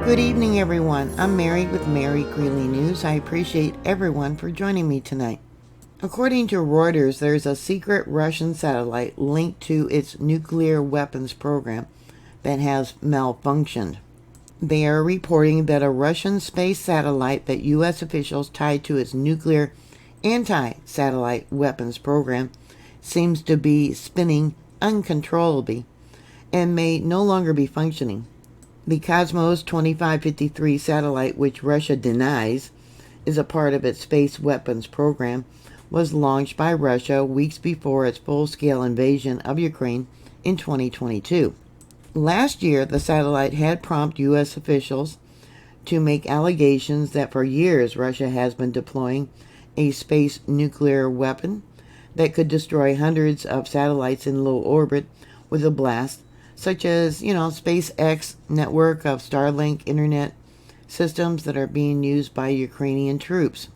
Good evening, everyone. I'm Mary with MaryGreeley News. I appreciate everyone for joining me tonight. According to Reuters, there's a secret Russian satellite linked to its nuclear weapons program that has malfunctioned. They are reporting that a Russian space satellite that U.S. officials tied to its nuclear anti-satellite weapons program seems to be spinning uncontrollably and may no longer be functioning. The Cosmos 2553 satellite, which Russia denies is a part of its space weapons program, was launched by Russia weeks before its full-scale invasion of Ukraine in 2022. Last year, the satellite had prompted U.S. officials to make allegations that for years Russia has been deploying a space nuclear weapon that could destroy hundreds of satellites in low orbit with a blast, such as, SpaceX network of Starlink internet systems that are being used by Ukrainian troops.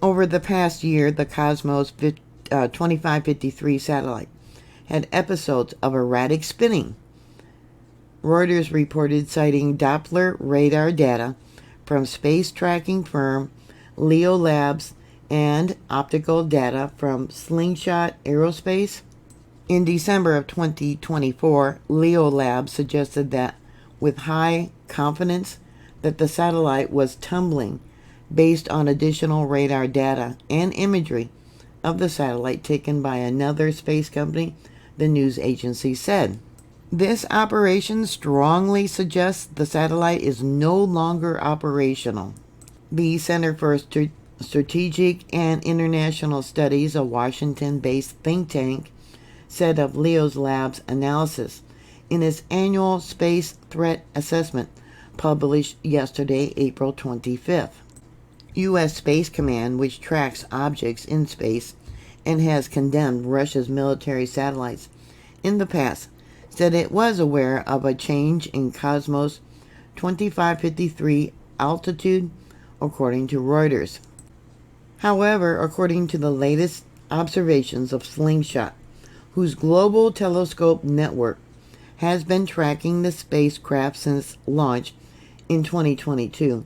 Over the past year, the Cosmos 2553 satellite had episodes of erratic spinning. Reuters reported citing Doppler radar data from space tracking firm Leo Labs and optical data from Slingshot Aerospace. In December of 2024, Leo Labs suggested that with high confidence that the satellite was tumbling based on additional radar data and imagery of the satellite taken by another space company, the news agency said. This operation strongly suggests the satellite is no longer operational. The Center for Strategic and International Studies, a Washington-based think tank, said of Leo's Labs analysis in its annual Space Threat Assessment published yesterday, April 25th. U.S. Space Command, which tracks objects in space and has condemned Russia's military satellites in the past, said it was aware of a change in Cosmos 2553 altitude, according to Reuters. However, according to the latest observations of Slingshot, whose global telescope network has been tracking the spacecraft since launch in 2022,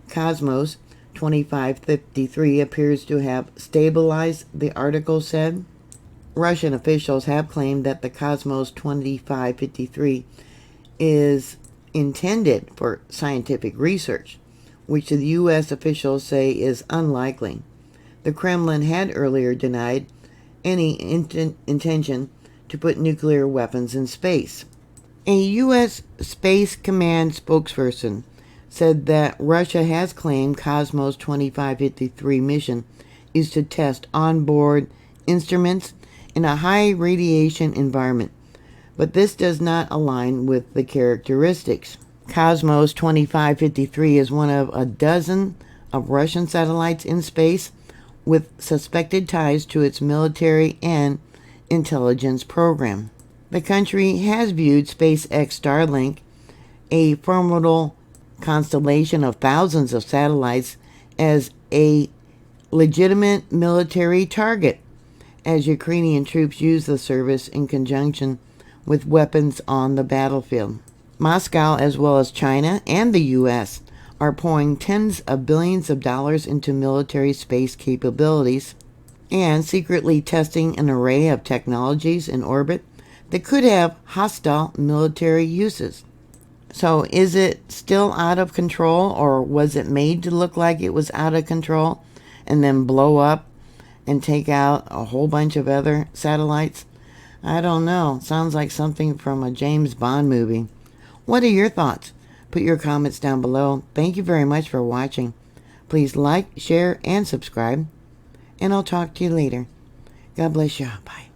Cosmos 2553 appears to have stabilized, the article said. Russian officials have claimed that the Cosmos 2553 is intended for scientific research, which the U.S. officials say is unlikely. The Kremlin had earlier denied any intention to put nuclear weapons in space. A U.S. Space Command spokesperson said that Russia has claimed Cosmos 2553 mission is to test onboard instruments in a high radiation environment, but this does not align with the characteristics. Cosmos 2553 is one of a dozen of Russian satellites in space with suspected ties to its military and intelligence program. The country has viewed SpaceX Starlink, a formidable constellation of thousands of satellites, as a legitimate military target, as Ukrainian troops use the service in conjunction with weapons on the battlefield. Moscow, as well as China and the U.S., are pouring tens of billions of dollars into military space capabilities and secretly testing an array of technologies in orbit that could have hostile military uses. So is it still out of control, or was it made to look like it was out of control and then blow up and take out a whole bunch of other satellites? I don't know. Sounds like something from a James Bond movie. What are your thoughts? Put your comments down below. Thank you very much for watching. Please like, share, and subscribe. And I'll talk to you later. God bless you. Bye.